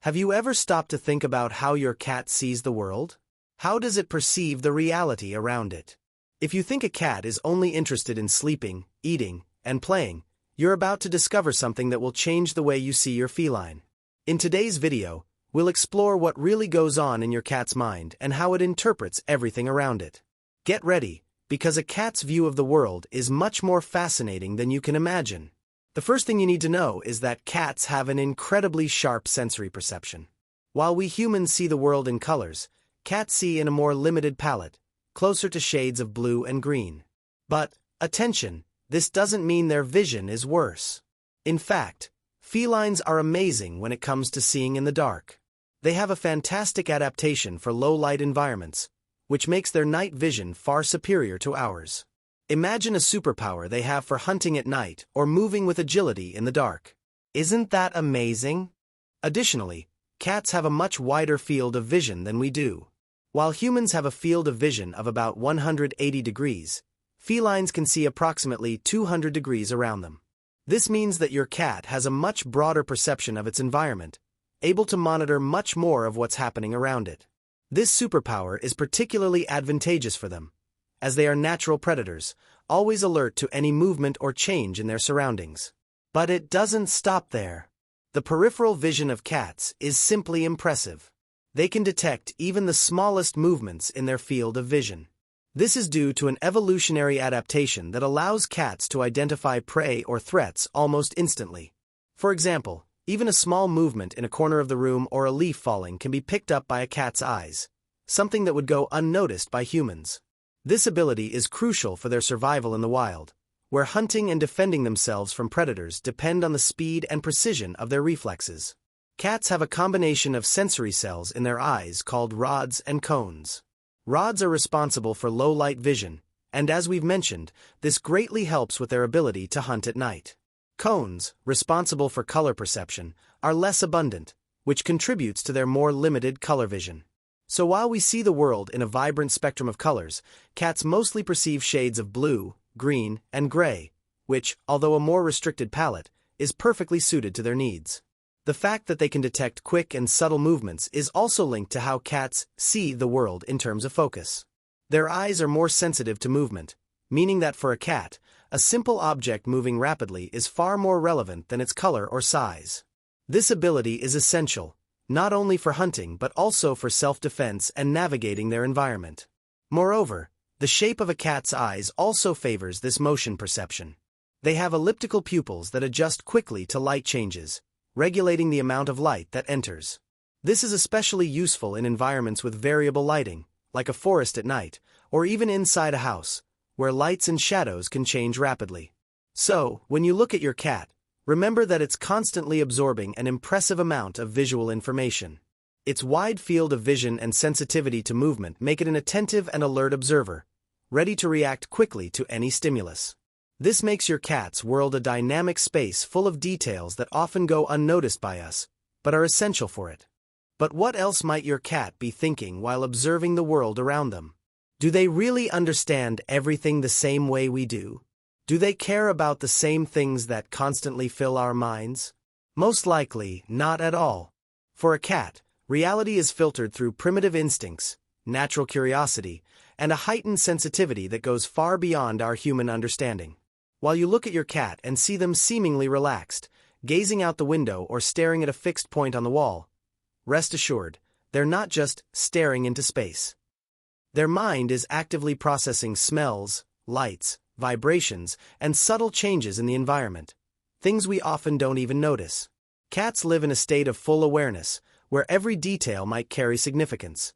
Have you ever stopped to think about how your cat sees the world? How does it perceive the reality around it? If you think a cat is only interested in sleeping, eating, and playing, you're about to discover something that will change the way you see your feline. In today's video, we'll explore what really goes on in your cat's mind and how it interprets everything around it. Get ready, because a cat's view of the world is much more fascinating than you can imagine. The first thing you need to know is that cats have an incredibly sharp sensory perception. While we humans see the world in colors, cats see in a more limited palette, closer to shades of blue and green. But, attention, this doesn't mean their vision is worse. In fact, felines are amazing when it comes to seeing in the dark. They have a fantastic adaptation for low-light environments, which makes their night vision far superior to ours. Imagine a superpower they have for hunting at night or moving with agility in the dark. Isn't that amazing? Additionally, cats have a much wider field of vision than we do. While humans have a field of vision of about 180 degrees, felines can see approximately 200 degrees around them. This means that your cat has a much broader perception of its environment, able to monitor much more of what's happening around it. This superpower is particularly advantageous for them, as they are natural predators, always alert to any movement or change in their surroundings. But it doesn't stop there. The peripheral vision of cats is simply impressive. They can detect even the smallest movements in their field of vision. This is due to an evolutionary adaptation that allows cats to identify prey or threats almost instantly. For example, even a small movement in a corner of the room or a leaf falling can be picked up by a cat's eyes, something that would go unnoticed by humans. This ability is crucial for their survival in the wild, where hunting and defending themselves from predators depend on the speed and precision of their reflexes. Cats have a combination of sensory cells in their eyes called rods and cones. Rods are responsible for low-light vision, and as we've mentioned, this greatly helps with their ability to hunt at night. Cones, responsible for color perception, are less abundant, which contributes to their more limited color vision. So while we see the world in a vibrant spectrum of colors, cats mostly perceive shades of blue, green, and gray, which, although a more restricted palette, is perfectly suited to their needs. The fact that they can detect quick and subtle movements is also linked to how cats see the world in terms of focus. Their eyes are more sensitive to movement, meaning that for a cat, a simple object moving rapidly is far more relevant than its color or size. This ability is essential, not only for hunting but also for self-defense and navigating their environment. Moreover, the shape of a cat's eyes also favors this motion perception. They have elliptical pupils that adjust quickly to light changes, regulating the amount of light that enters. This is especially useful in environments with variable lighting, like a forest at night, or even inside a house, where lights and shadows can change rapidly. So, when you look at your cat, remember that it's constantly absorbing an impressive amount of visual information. Its wide field of vision and sensitivity to movement make it an attentive and alert observer, ready to react quickly to any stimulus. This makes your cat's world a dynamic space full of details that often go unnoticed by us, but are essential for it. But what else might your cat be thinking while observing the world around them? Do they really understand everything the same way we do? Do they care about the same things that constantly fill our minds? Most likely, not at all. For a cat, reality is filtered through primitive instincts, natural curiosity, and a heightened sensitivity that goes far beyond our human understanding. While you look at your cat and see them seemingly relaxed, gazing out the window or staring at a fixed point on the wall, rest assured, they're not just staring into space. Their mind is actively processing smells, lights, vibrations, and subtle changes in the environment, things we often don't even notice. Cats live in a state of full awareness, where every detail might carry significance.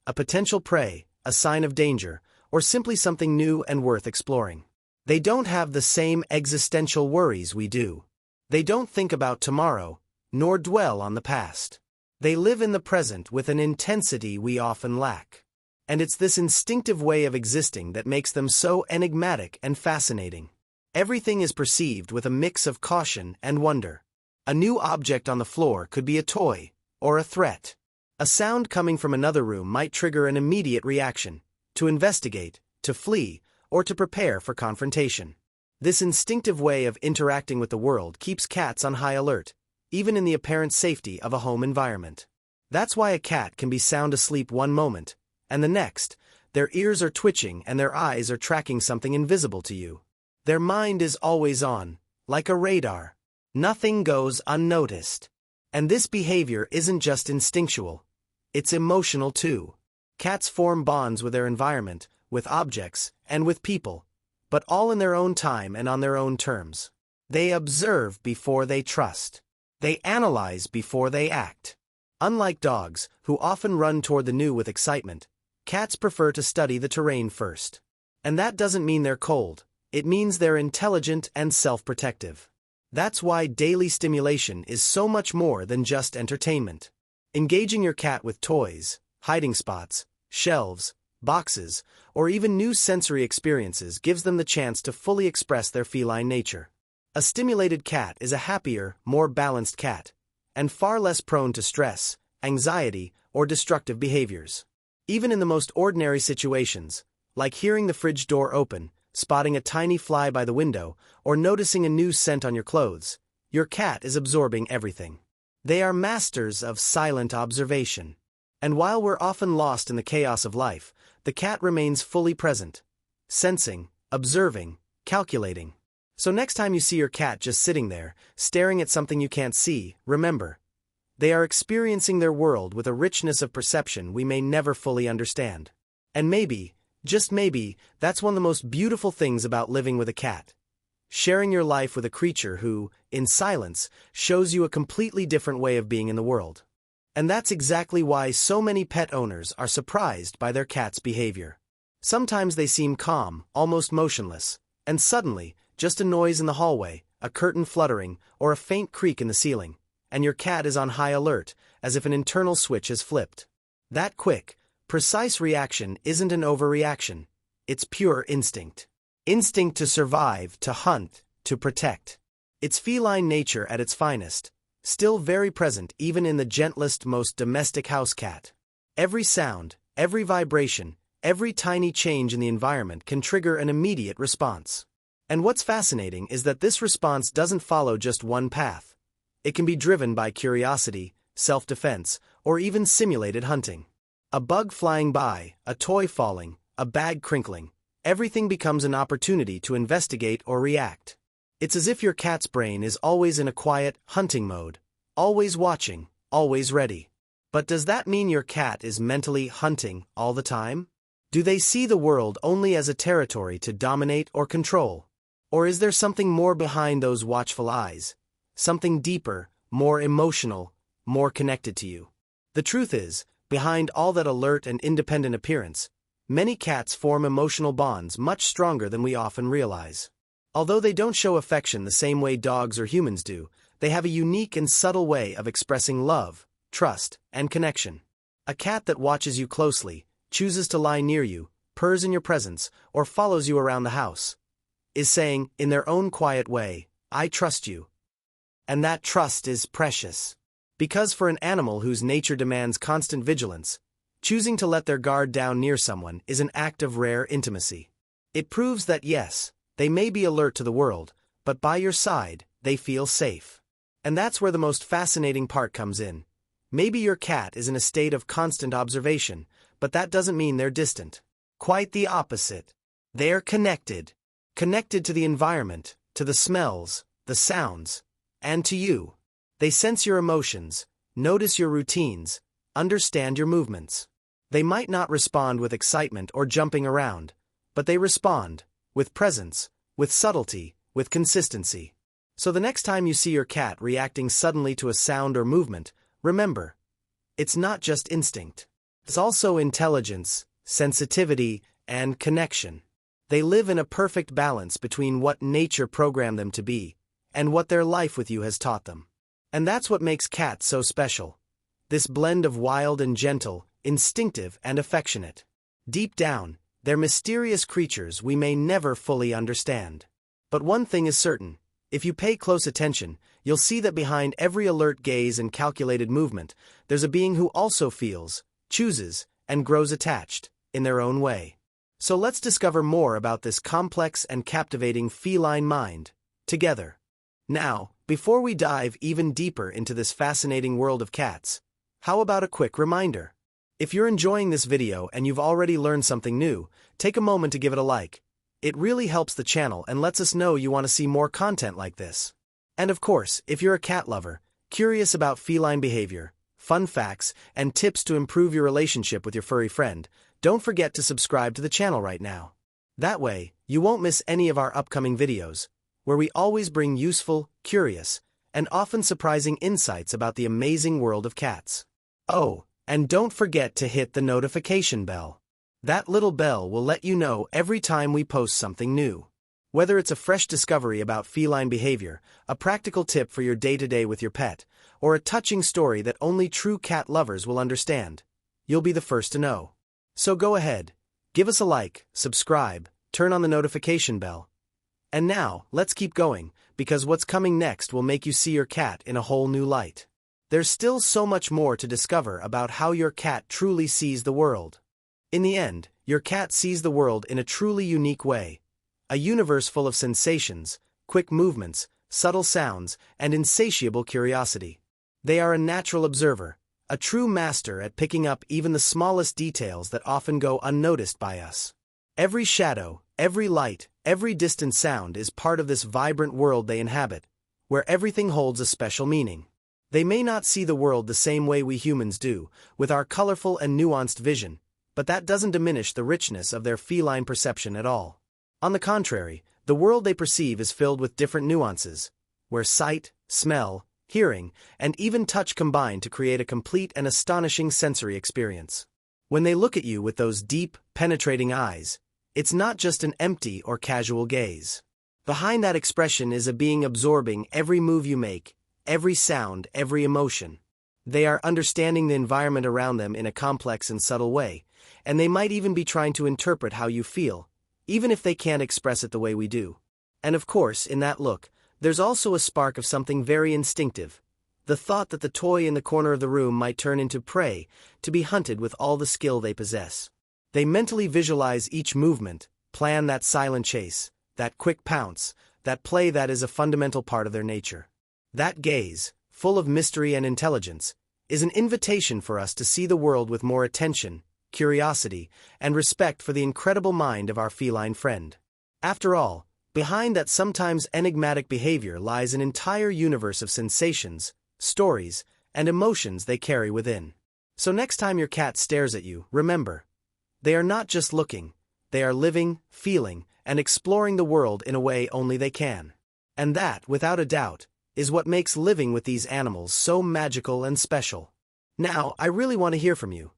A potential prey, a sign of danger, or simply something new and worth exploring. They don't have the same existential worries we do. They don't think about tomorrow, nor dwell on the past. They live in the present with an intensity we often lack. And it's this instinctive way of existing that makes them so enigmatic and fascinating. Everything is perceived with a mix of caution and wonder. A new object on the floor could be a toy, or a threat. A sound coming from another room might trigger an immediate reaction, to investigate, to flee, or to prepare for confrontation. This instinctive way of interacting with the world keeps cats on high alert, even in the apparent safety of a home environment. That's why a cat can be sound asleep one moment, and the next, their ears are twitching and their eyes are tracking something invisible to you. Their mind is always on, like a radar. Nothing goes unnoticed. And this behavior isn't just instinctual, it's emotional too. Cats form bonds with their environment, with objects, and with people, but all in their own time and on their own terms. They observe before they trust. They analyze before they act. Unlike dogs, who often run toward the new with excitement, cats prefer to study the terrain first. And that doesn't mean they're cold, it means they're intelligent and self-protective. That's why daily stimulation is so much more than just entertainment. Engaging your cat with toys, hiding spots, shelves, boxes, or even new sensory experiences gives them the chance to fully express their feline nature. A stimulated cat is a happier, more balanced cat, and far less prone to stress, anxiety, or destructive behaviors. Even in the most ordinary situations, like hearing the fridge door open, spotting a tiny fly by the window, or noticing a new scent on your clothes, your cat is absorbing everything. They are masters of silent observation. And while we're often lost in the chaos of life, the cat remains fully present, sensing, observing, calculating. So next time you see your cat just sitting there, staring at something you can't see, remember, they are experiencing their world with a richness of perception we may never fully understand. And maybe, just maybe, that's one of the most beautiful things about living with a cat. Sharing your life with a creature who, in silence, shows you a completely different way of being in the world. And that's exactly why so many pet owners are surprised by their cat's behavior. Sometimes they seem calm, almost motionless, and suddenly, just a noise in the hallway, a curtain fluttering, or a faint creak in the ceiling, and your cat is on high alert, as if an internal switch has flipped. That quick, precise reaction isn't an overreaction, it's pure instinct. Instinct to survive, to hunt, to protect. It's feline nature at its finest, still very present even in the gentlest, most domestic house cat. Every sound, every vibration, every tiny change in the environment can trigger an immediate response. And what's fascinating is that this response doesn't follow just one path. It can be driven by curiosity, self-defense, or even simulated hunting. A bug flying by, a toy falling, a bag crinkling, everything becomes an opportunity to investigate or react. It's as if your cat's brain is always in a quiet, hunting mode, always watching, always ready. But does that mean your cat is mentally hunting all the time? Do they see the world only as a territory to dominate or control? Or is there something more behind those watchful eyes? Something deeper, more emotional, more connected to you? The truth is, behind all that alert and independent appearance, many cats form emotional bonds much stronger than we often realize. Although they don't show affection the same way dogs or humans do, they have a unique and subtle way of expressing love, trust, and connection. A cat that watches you closely, chooses to lie near you, purrs in your presence, or follows you around the house, is saying, in their own quiet way, I trust you. And that trust is precious. Because for an animal whose nature demands constant vigilance, choosing to let their guard down near someone is an act of rare intimacy. It proves that yes, they may be alert to the world, but by your side, they feel safe. And that's where the most fascinating part comes in. Maybe your cat is in a state of constant observation, but that doesn't mean they're distant. Quite the opposite. They're connected. Connected to the environment, to the smells, the sounds, and to you. They sense your emotions, notice your routines, understand your movements. They might not respond with excitement or jumping around, but they respond, with presence, with subtlety, with consistency. So the next time you see your cat reacting suddenly to a sound or movement, remember, it's not just instinct. It's also intelligence, sensitivity, and connection. They live in a perfect balance between what nature programmed them to be, and what their life with you has taught them. And that's what makes cats so special. This blend of wild and gentle, instinctive and affectionate. Deep down, they're mysterious creatures we may never fully understand. But one thing is certain, if you pay close attention, you'll see that behind every alert gaze and calculated movement, there's a being who also feels, chooses, and grows attached, in their own way. So let's discover more about this complex and captivating feline mind, together. Now, before we dive even deeper into this fascinating world of cats, how about a quick reminder? If you're enjoying this video and you've already learned something new, take a moment to give it a like. It really helps the channel and lets us know you want to see more content like this. And of course, if you're a cat lover, curious about feline behavior, fun facts, and tips to improve your relationship with your furry friend, don't forget to subscribe to the channel right now. That way, you won't miss any of our upcoming videos, where we always bring useful, curious, and often surprising insights about the amazing world of cats. Oh, and don't forget to hit the notification bell. That little bell will let you know every time we post something new. Whether it's a fresh discovery about feline behavior, a practical tip for your day-to-day with your pet, or a touching story that only true cat lovers will understand, you'll be the first to know. So go ahead, give us a like, subscribe, turn on the notification bell. And now, let's keep going, because what's coming next will make you see your cat in a whole new light. There's still so much more to discover about how your cat truly sees the world. In the end, your cat sees the world in a truly unique way. A universe full of sensations, quick movements, subtle sounds, and insatiable curiosity. They are a natural observer, a true master at picking up even the smallest details that often go unnoticed by us. Every shadow, every light, every distant sound is part of this vibrant world they inhabit, where everything holds a special meaning. They may not see the world the same way we humans do, with our colorful and nuanced vision, but that doesn't diminish the richness of their feline perception at all. On the contrary, the world they perceive is filled with different nuances, where sight, smell, hearing, and even touch combine to create a complete and astonishing sensory experience. When they look at you with those deep, penetrating eyes, it's not just an empty or casual gaze. Behind that expression is a being absorbing every move you make, every sound, every emotion. They are understanding the environment around them in a complex and subtle way, and they might even be trying to interpret how you feel, even if they can't express it the way we do. And of course, in that look, there's also a spark of something very instinctive. The thought that the toy in the corner of the room might turn into prey, to be hunted with all the skill they possess. They mentally visualize each movement, plan that silent chase, that quick pounce, that play that is a fundamental part of their nature. That gaze, full of mystery and intelligence, is an invitation for us to see the world with more attention, curiosity, and respect for the incredible mind of our feline friend. After all, behind that sometimes enigmatic behavior lies an entire universe of sensations, stories, and emotions they carry within. So next time your cat stares at you, remember, they are not just looking, they are living, feeling, and exploring the world in a way only they can. And that, without a doubt, is what makes living with these animals so magical and special. Now, I really want to hear from you.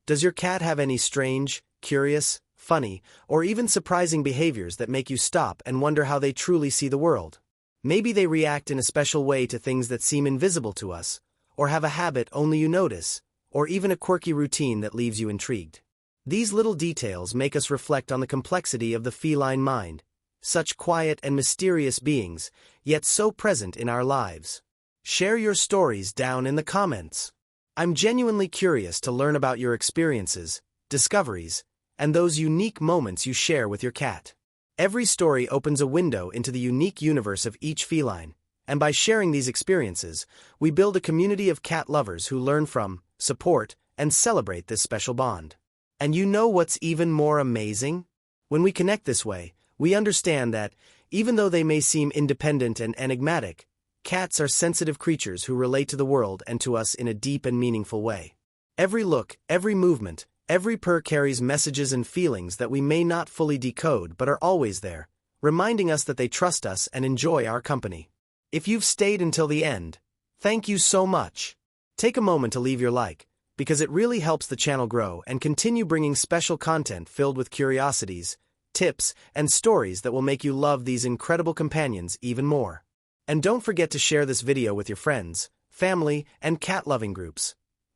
Does your cat have any strange, curious, funny, or even surprising behaviors that make you stop and wonder how they truly see the world? Maybe they react in a special way to things that seem invisible to us, or have a habit only you notice, or even a quirky routine that leaves you intrigued. These little details make us reflect on the complexity of the feline mind, such quiet and mysterious beings, yet so present in our lives. Share your stories down in the comments. I'm genuinely curious to learn about your experiences, discoveries, and those unique moments you share with your cat. Every story opens a window into the unique universe of each feline, and by sharing these experiences, we build a community of cat lovers who learn from, support, and celebrate this special bond. And you know what's even more amazing? When we connect this way, we understand that, even though they may seem independent and enigmatic, cats are sensitive creatures who relate to the world and to us in a deep and meaningful way. Every look, every movement, every purr carries messages and feelings that we may not fully decode but are always there, reminding us that they trust us and enjoy our company. If you've stayed until the end, thank you so much. Take a moment to leave your like, because it really helps the channel grow and continue bringing special content filled with curiosities, tips, and stories that will make you love these incredible companions even more. And don't forget to share this video with your friends, family, and cat-loving groups.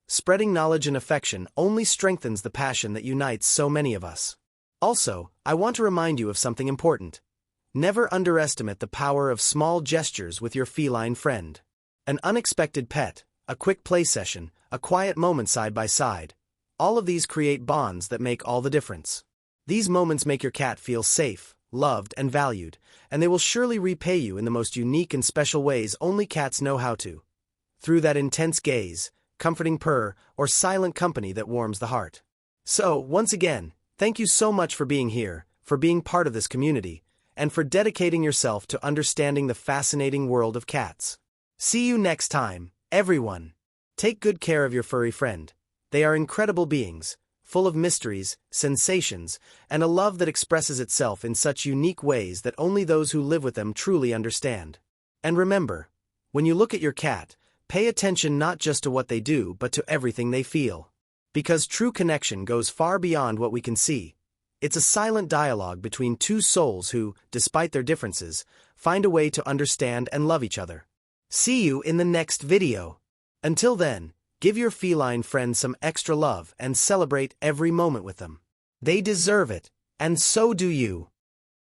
Spreading knowledge and affection only strengthens the passion that unites so many of us. Also, I want to remind you of something important. Never underestimate the power of small gestures with your feline friend. An unexpected pet, a quick play session, a quiet moment side by side. All of these create bonds that make all the difference. These moments make your cat feel safe, loved, and valued, and they will surely repay you in the most unique and special ways only cats know how to. Through that intense gaze, comforting purr, or silent company that warms the heart. So, once again, thank you so much for being here, for being part of this community, and for dedicating yourself to understanding the fascinating world of cats. See you next time, everyone. Take good care of your furry friend. They are incredible beings, full of mysteries, sensations, and a love that expresses itself in such unique ways that only those who live with them truly understand. And remember, when you look at your cat, pay attention not just to what they do but to everything they feel. Because true connection goes far beyond what we can see. It's a silent dialogue between two souls who, despite their differences, find a way to understand and love each other. See you in the next video. Until then, give your feline friends some extra love and celebrate every moment with them. They deserve it, and so do you.